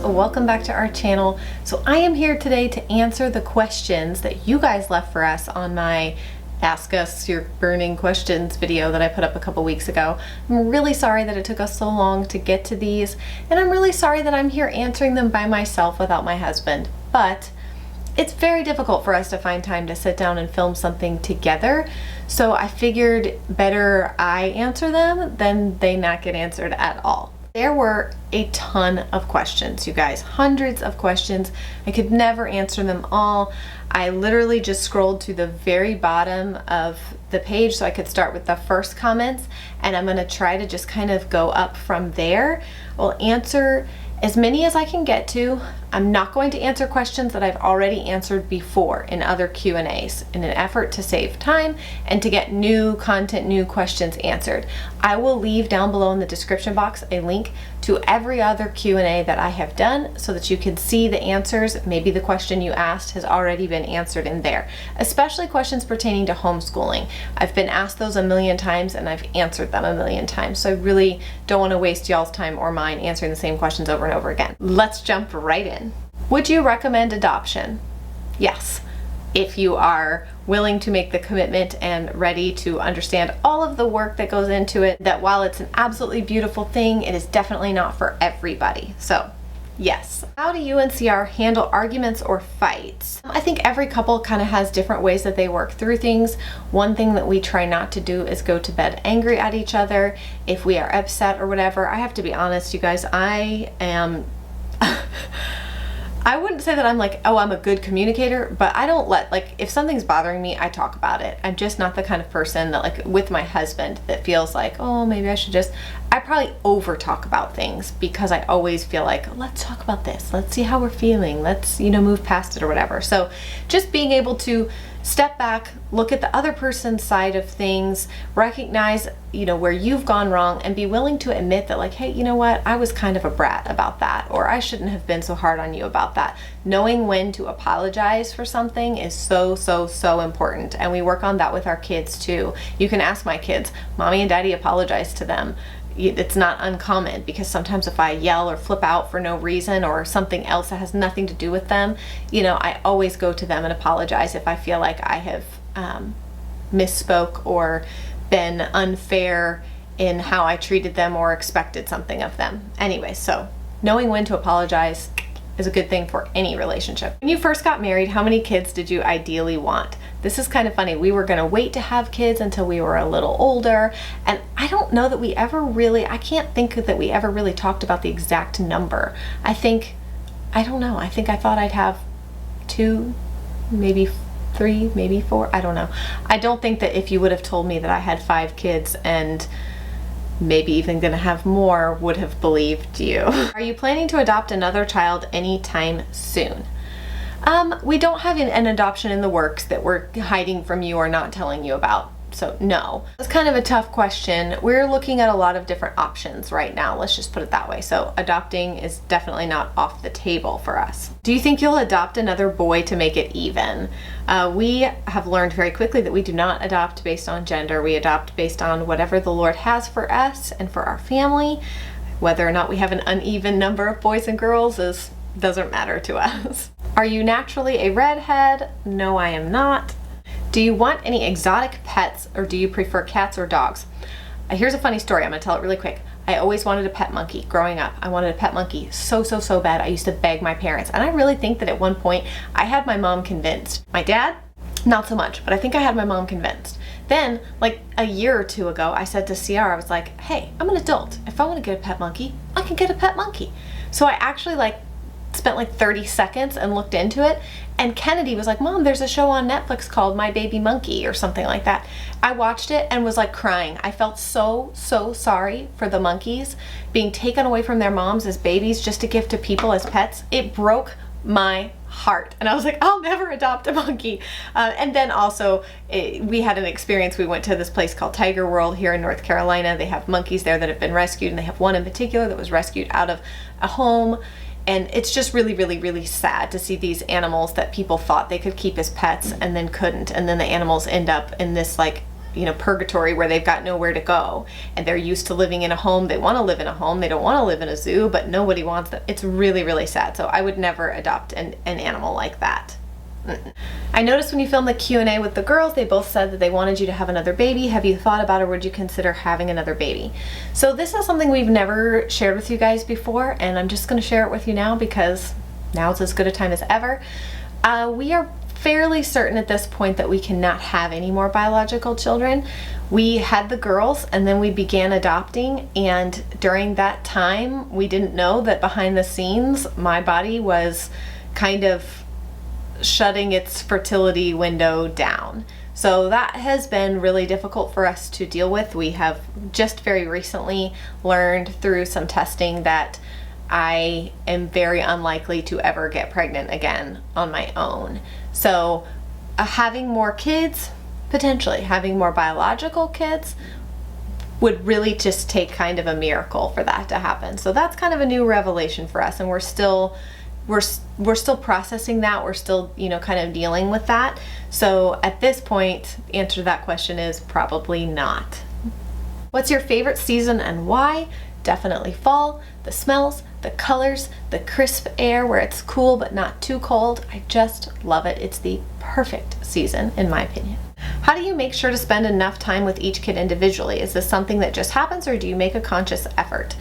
welcome back to our channel. So I am here today to answer the questions that you guys left for us on my Ask Us Your Burning Questions video that I put up a couple weeks ago. I'm really sorry that it took us so long to get to these, and I'm really sorry that I'm here answering them by myself without my husband. But it's very difficult for us to find time to sit down and film something together, so I figured better I answer them than they not get answered at all. There were a ton of questions, you guys, hundreds of questions. I could never answer them all. I literally just scrolled to the very bottom of the page so I could start with the first comments, and I'm going to try to just kind of go up from there. I'll answer as many as I can get to. I'm not going to answer questions that I've already answered before in other Q&As in an effort to save time and to get new content, new questions answered. I will leave down below in the description box a link to every other Q&A that I have done so that you can see the answers. Maybe the question you asked has already been answered in there, especially questions pertaining to homeschooling. I've been asked those a million times and I've answered them a million times, so I really don't want to waste y'all's time or mine answering the same questions over and over again. Let's jump right in. Would you recommend adoption? Yes, if you are willing to make the commitment and ready to understand all of the work that goes into it, that while it's an absolutely beautiful thing, it is definitely not for everybody. So yes. How do you and CR handle arguments or fights? I think every couple kind of has different ways that they work through things. One thing that we try not to do is go to bed angry at each other if we are upset or whatever. I have to be honest, you guys, I am I wouldn't say that I'm like, oh, I'm a good communicator, but I don't if something's bothering me, I talk about it. I'm just not the kind of person that, like with my husband, that feels like, oh, maybe I should just, I probably over talk about things because I always feel like, let's talk about this. Let's see how we're feeling. Let's, move past it or whatever. So just being able to step back, look at the other person's side of things, recognize, where you've gone wrong, and be willing to admit that, like, hey, you know what, I was kind of a brat about that, or I shouldn't have been so hard on you about that. Knowing when to apologize for something is so important, and we work on that with our kids too. You can ask my kids, mommy and daddy apologize to them. It's not uncommon, because sometimes if I yell or flip out for no reason or something else that has nothing to do with them, I always go to them and apologize if I feel like I have misspoke or been unfair in how I treated them or expected something of them. Anyway, so knowing when to apologize is a good thing for any relationship. When you first got married, how many kids did you ideally want? This is kind of funny. We were going to wait to have kids until we were a little older, and I don't know that we ever really, I can't think that we ever really talked about the exact number. I don't know. I think I thought I'd have 2, maybe 3, maybe 4. I don't know. I don't think that if you would have told me that I had 5 kids and maybe even gonna have more, would have believed you. Are you planning to adopt another child anytime soon? We don't have an adoption in the works that we're hiding from you or not telling you about. So no. It's kind of a tough question. We're looking at a lot of different options right now. Let's just put it that way. So adopting is definitely not off the table for us. Do you think you'll adopt another boy to make it even? We have learned very quickly that we do not adopt based on gender. We adopt based on whatever the Lord has for us and for our family. Whether or not we have an uneven number of boys and girls doesn't matter to us. Are you naturally a redhead? No, I am not. Do you want any exotic pets, or do you prefer cats or dogs? Here's a funny story. I'm gonna tell it really quick. I always wanted a pet monkey growing up. I wanted a pet monkey so bad. I used to beg my parents, and I really think that at one point I had my mom convinced. My dad, not so much, but I think I had my mom convinced. Then, like a year or 2 ago, I said to CR, I was like, hey, I'm an adult. If I want to get a pet monkey, I can get a pet monkey. So I actually spent 30 seconds and looked into it, and Kennedy was like, Mom, there's a show on Netflix called My Baby Monkey or something like that. I watched it and was crying. I felt so sorry for the monkeys being taken away from their moms as babies just to give to people as pets. It broke my heart, and I was like, I'll never adopt a monkey. And then also we had an experience. We went to this place called Tiger World here in North Carolina. They have monkeys there that have been rescued, and they have one in particular that was rescued out of a home. And it's just really sad to see these animals that people thought they could keep as pets and then couldn't. And then the animals end up in this purgatory where they've got nowhere to go and they're used to living in a home. They want to live in a home. They don't want to live in a zoo, but nobody wants them. It's really, really sad. So I would never adopt an animal like that. I noticed when you filmed the Q&A with the girls, they both said that they wanted you to have another baby. Have you thought about, or would you consider having another baby? So this is something we've never shared with you guys before, and I'm just going to share it with you now because now's as good a time as ever. We are fairly certain at this point that we cannot have any more biological children. We had the girls and then we began adopting, and during that time we didn't know that behind the scenes my body was kind of shutting its fertility window down. So that has been really difficult for us to deal with. We have just very recently learned through some testing that I am very unlikely to ever get pregnant again on my own. So having more kids, potentially having more biological kids, would really just take kind of a miracle for that to happen. So that's kind of a new revelation for us, and we're still processing that. We're still, kind of dealing with that. So at this point, the answer to that question is probably not. What's your favorite season and why? Definitely fall. The smells, the colors, the crisp air where it's cool but not too cold. I just love it. It's the perfect season in my opinion. How do you make sure to spend enough time with each kid individually? Is this something that just happens, or do you make a conscious effort?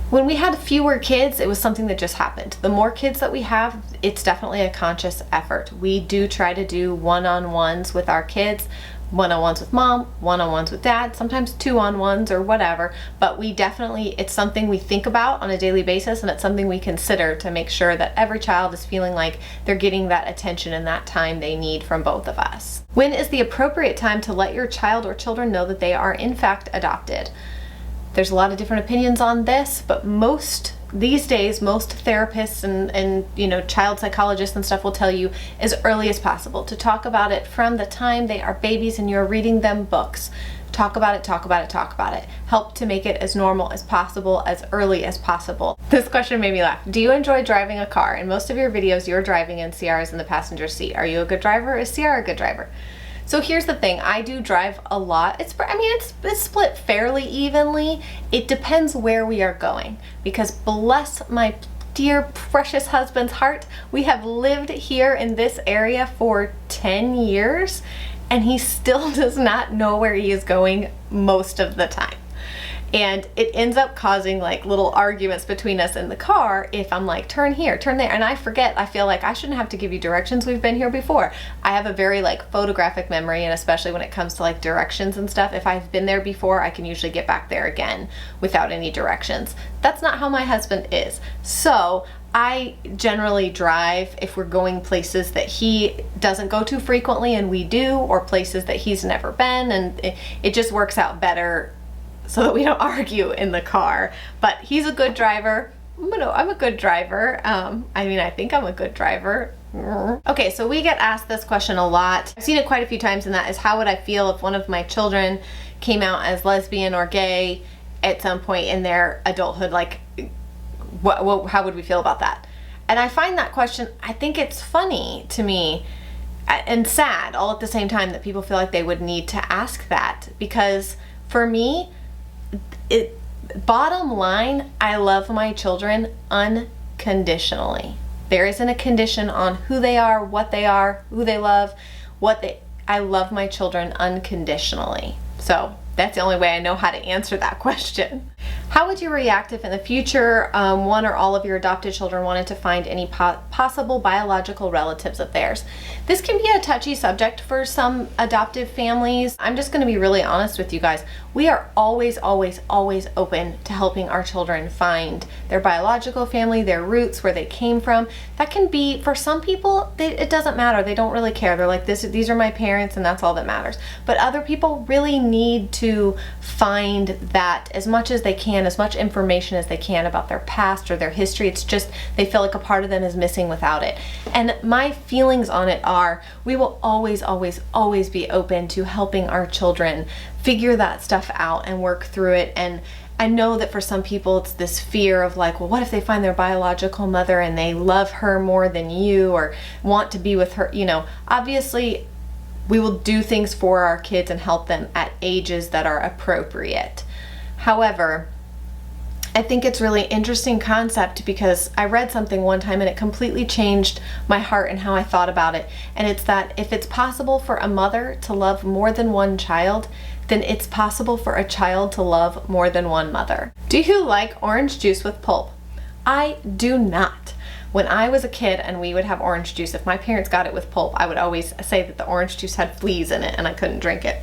When we had fewer kids, it was something that just happened. The more kids that we have, it's definitely a conscious effort. We do try to do one-on-ones with our kids, one-on-ones with mom, one-on-ones with dad, sometimes two-on-ones or whatever, but it's something we think about on a daily basis, and it's something we consider to make sure that every child is feeling like they're getting that attention and that time they need from both of us. When is the appropriate time to let your child or children know that they are in fact adopted? There's a lot of different opinions on this, but these days, most therapists and child psychologists and stuff will tell you as early as possible to talk about it from the time they are babies and you're reading them books. Talk about it, talk about it, talk about it. Help to make it as normal as possible, as early as possible. This question made me laugh. Do you enjoy driving a car? In most of your videos, you're driving and Ciara's in the passenger seat. Are you a good driver? Is Ciara a good driver? So here's the thing, I do drive a lot. It's split fairly evenly. It depends where we are going, because bless my dear precious husband's heart, we have lived here in this area for 10 years and he still does not know where he is going most of the time. And it ends up causing like little arguments between us in the car if I'm like, turn here, turn there, and I forget. I feel like I shouldn't have to give you directions. We've been here before. I have a very like photographic memory, and especially when it comes to like directions and stuff, if I've been there before, I can usually get back there again without any directions. That's not how my husband is. So I generally drive if we're going places that he doesn't go to frequently and we do, or places that he's never been, and it just works out better so that we don't argue in the car. But he's a good driver. I'm a good driver. I think I'm a good driver. Okay, so we get asked this question a lot. I've seen it quite a few times, and that is, how would I feel if one of my children came out as lesbian or gay at some point in their adulthood? Like, how would we feel about that? And I find that question, I think it's funny to me and sad all at the same time that people feel like they would need to ask that, because for me, bottom line, I love my children unconditionally. There isn't a condition on who they are, who they love, I love my children unconditionally. So that's the only way I know how to answer that question. How would you react if in the future one or all of your adopted children wanted to find any possible biological relatives of theirs? This can be a touchy subject for some adoptive families. I'm just going to be really honest with you guys. We are always, always, always open to helping our children find their biological family, their roots, where they came from. That can be, for some people, it doesn't matter. They don't really care. They're like, these are my parents and that's all that matters. But other people really need to find that as much as they can, as much information as they can about their past or their history. It's just, they feel like a part of them is missing without it. And my feelings on it are, we will always, always, always be open to helping our children figure that stuff out and work through it. And I know that for some people it's this fear of like, well, what if they find their biological mother and they love her more than you or want to be with her? Obviously we will do things for our kids and help them at ages that are appropriate. However, I think it's really interesting concept because I read something one time and it completely changed my heart and how I thought about it. And it's that if it's possible for a mother to love more than one child, then it's possible for a child to love more than one mother. Do you like orange juice with pulp? I do not. When I was a kid and we would have orange juice, if my parents got it with pulp, I would always say that the orange juice had fleas in it and I couldn't drink it.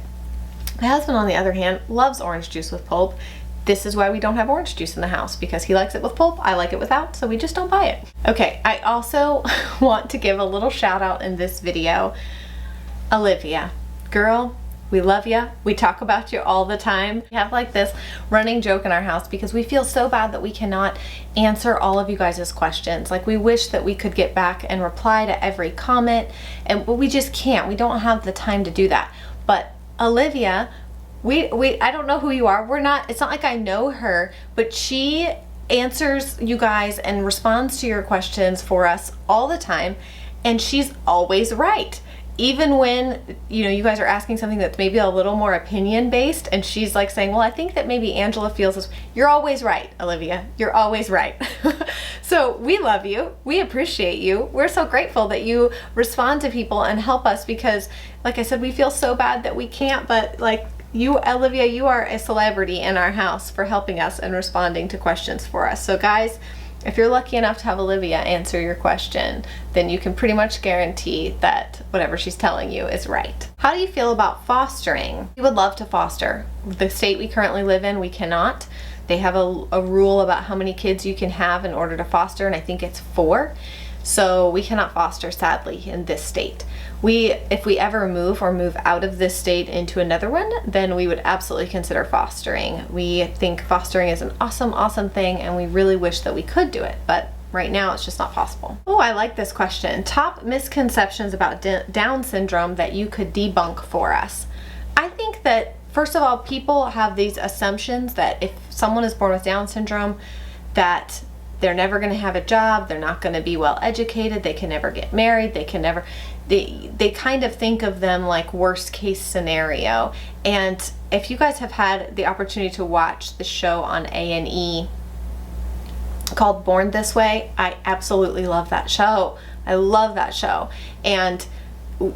My husband, on the other hand, loves orange juice with pulp. This is why we don't have orange juice in the house, because he likes it with pulp, I like it without, so we just don't buy it. Okay, I also want to give a little shout out in this video. Olivia, girl, we love you. We talk about you all the time. We have like this running joke in our house because we feel so bad that we cannot answer all of you guys' questions. Like, we wish that we could get back and reply to every comment, but we just can't. We don't have the time to do that. But Olivia, I don't know who you are. It's not like I know her, but she answers you guys and responds to your questions for us all the time, and she's always right. Even when, you guys are asking something that's maybe a little more opinion based, and she's like saying, well, I think that maybe Angela feels this. You're always right, Olivia. You're always right. So we love you. We appreciate you. We're so grateful that you respond to people and help us because, like I said, we feel so bad that we can't, but like, you, Olivia, you are a celebrity in our house for helping us and responding to questions for us. So guys, if you're lucky enough to have Olivia answer your question, then you can pretty much guarantee that whatever she's telling you is right. How do you feel about fostering? We would love to foster. The state we currently live in, we cannot. They have a rule about how many kids you can have in order to foster, and I think it's 4. So we cannot foster, sadly, in this state. If we ever move out of this state into another one, then we would absolutely consider fostering. We think fostering is an awesome, awesome thing, and we really wish that we could do it, but right now it's just not possible. Oh, I like this question. Top misconceptions about Down syndrome that you could debunk for us. I think that, first of all, people have these assumptions that if someone is born with Down syndrome, that they're never going to have a job, they're not going to be well educated, they can never get married, they kind of think of them like worst case scenario. And if you guys have had the opportunity to watch the show on A&E called Born This Way, I absolutely love that show. I love that show. And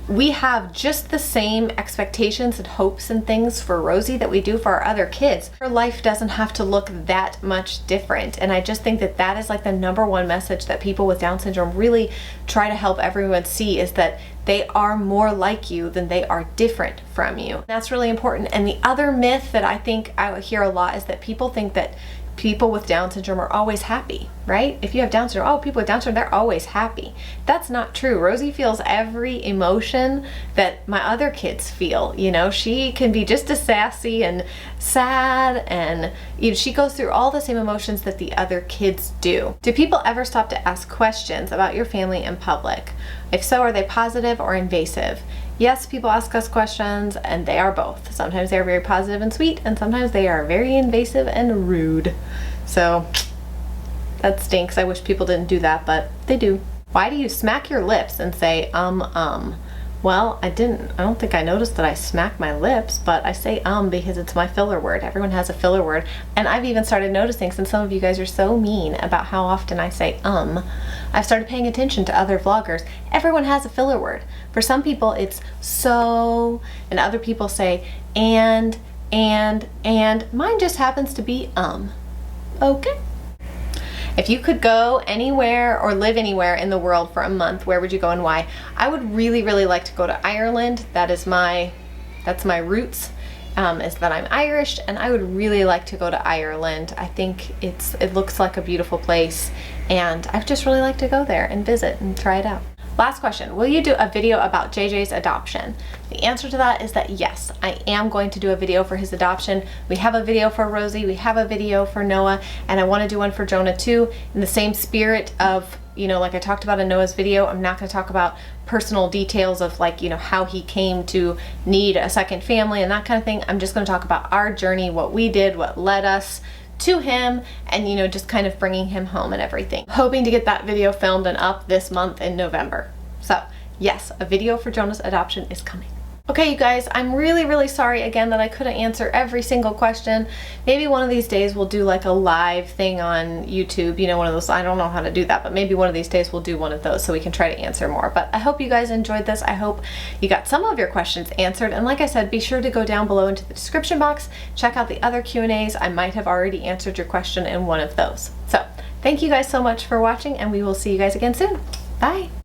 we have just the same expectations and hopes and things for Rosie that we do for our other kids. Her life doesn't have to look that much different. And I just think that that is like the #1 message that people with Down syndrome really try to help everyone see, is that they are more like you than they are different from you. That's really important. And the other myth that I think I hear a lot is that people think that people with Down syndrome are always happy, right? If you have Down syndrome, oh, people with Down syndrome, they're always happy. That's not true. Rosie feels every emotion that my other kids feel. She can be just as sassy and sad, and she goes through all the same emotions that the other kids do. Do people ever stop to ask questions about your family in public? If so, are they positive or invasive? Yes, people ask us questions, and they are both. Sometimes they are very positive and sweet, and sometimes they are very invasive and rude. So that stinks. I wish people didn't do that, but they do. Why do you smack your lips and say Well, I don't think I noticed that I smack my lips, but I say because it's my filler word. Everyone has a filler word. And I've even started noticing, since some of you guys are so mean about how often I say I've started paying attention to other vloggers. Everyone has a filler word. For some people it's so, and other people say and. Mine just happens to be okay. If you could go anywhere or live anywhere in the world for a month, where would you go and why? I would really, really like to go to Ireland. That's my roots, is that I'm Irish, and I would really like to go to Ireland. I think it looks like a beautiful place, and I'd just really like to go there and visit and try it out. Last question, will you do a video about JJ's adoption? The answer to that is that yes, I am going to do a video for his adoption. We have a video for Rosie, we have a video for Noah, and I want to do one for Jonah too, in the same spirit of, like I talked about in Noah's video. I'm not going to talk about personal details of how he came to need a second family and that kind of thing. I'm just going to talk about our journey, what we did, what led us to him, and just kind of bringing him home and everything. Hoping to get that video filmed and up this month in November. So yes, a video for Jonah's adoption is coming. Okay, you guys, I'm really sorry again that I couldn't answer every single question. Maybe one of these days we'll do like a live thing on YouTube, you know, one of those. I don't know how to do that, but maybe one of these days we'll do one of those so we can try to answer more. But I hope you guys enjoyed this. I hope you got some of your questions answered. And like I said, be sure to go down below into the description box, check out the other Q&As. I might have already answered your question in one of those. So thank you guys so much for watching, and we will see you guys again soon. Bye.